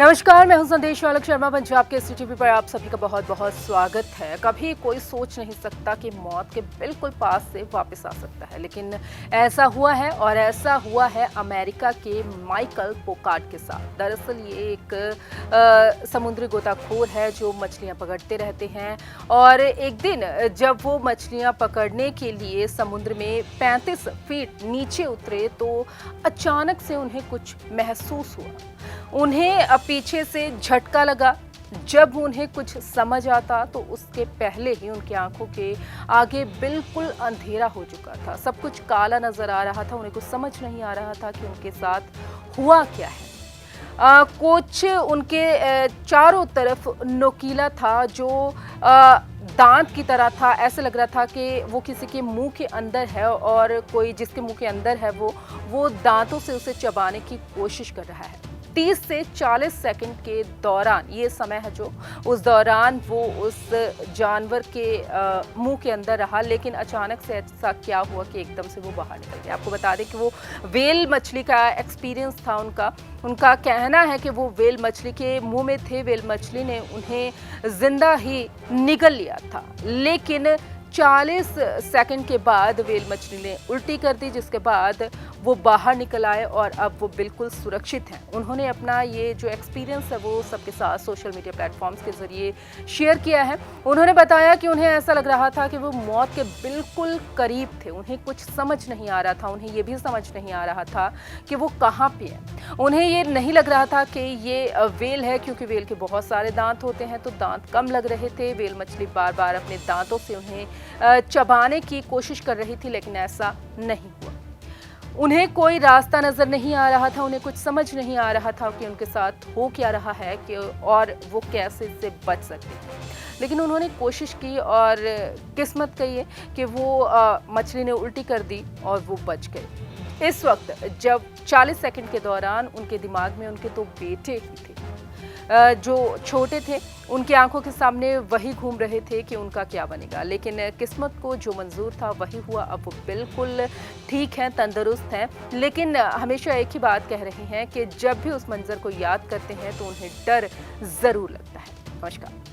नमस्कार, मैं हूं संदेश वालक शर्मा। पंजाब के STV पर आप सभी का बहुत बहुत स्वागत है। कभी कोई सोच नहीं सकता कि मौत के बिल्कुल पास से वापस आ सकता है, लेकिन ऐसा हुआ है और ऐसा हुआ है अमेरिका के माइकल पोकार्ट के साथ। दरअसल ये एक समुद्री गोताखोर है जो मछलियां पकड़ते रहते हैं और एक दिन जब वो मछलियां पकड़ने के लिए समुद्र में 35 फीट नीचे उतरे तो अचानक से उन्हें कुछ महसूस हुआ। उन्हें पीछे से झटका लगा। जब उन्हें कुछ समझ आता तो उसके पहले ही उनकी आंखों के आगे बिल्कुल अंधेरा हो चुका था। सब कुछ काला नजर आ रहा था। उन्हें कुछ समझ नहीं आ रहा था कि उनके साथ हुआ क्या है। कुछ उनके चारों तरफ नोकीला था जो दांत की तरह था। ऐसा लग रहा था कि वो किसी के मुंह के अंदर है और कोई जिसके मुंह के अंदर है वो दांतों से उसे चबाने की कोशिश कर रहा है। 30 से 40 सेकंड के दौरान ये समय है जो उस दौरान वो उस जानवर के मुंह के अंदर रहा, लेकिन अचानक से ऐसा क्या हुआ कि एकदम से वो बाहर निकल गया। आपको बता दें कि वो व्हेल मछली का एक्सपीरियंस था उनका कहना है कि वो व्हेल मछली के मुंह में थे। व्हेल मछली ने उन्हें जिंदा ही निगल लिया था, लेकिन 40 सेकंड के बाद व्हेल मछली ने उल्टी कर दी, जिसके बाद वो बाहर निकल आए और अब वो बिल्कुल सुरक्षित हैं। उन्होंने अपना ये जो एक्सपीरियंस है वो सबके साथ सोशल मीडिया प्लेटफॉर्म्स के जरिए शेयर किया है। उन्होंने बताया कि उन्हें ऐसा लग रहा था कि वो मौत के बिल्कुल करीब थे। उन्हें कुछ समझ नहीं आ रहा था। उन्हें ये भी समझ नहीं आ रहा था कि वो कहाँ पे है। उन्हें ये नहीं लग रहा था कि ये व्हेल है, क्योंकि व्हेल के बहुत सारे दांत होते हैं तो दांत कम लग रहे थे। व्हेल मछली बार बार अपने दांतों से उन्हें चबाने की कोशिश कर रही थी, लेकिन ऐसा नहीं हुआ। उन्हें कोई रास्ता नजर नहीं आ रहा था। उन्हें कुछ समझ नहीं आ रहा था कि उनके साथ हो क्या रहा है कि और वो कैसे इससे बच सकते हैं। लेकिन उन्होंने कोशिश की और किस्मत कहिए कि वो मछली ने उल्टी कर दी और वो बच गए। इस वक्त जब 40 सेकंड के दौरान उनके दिमाग में उनके दो बेटे ही थे जो छोटे थे, उनकी आंखों के सामने वही घूम रहे थे कि उनका क्या बनेगा। लेकिन किस्मत को जो मंजूर था वही हुआ। अब वो बिल्कुल ठीक हैं, तंदुरुस्त हैं, लेकिन हमेशा एक ही बात कह रही हैं कि जब भी उस मंजर को याद करते हैं तो उन्हें डर जरूर लगता है। नमस्कार।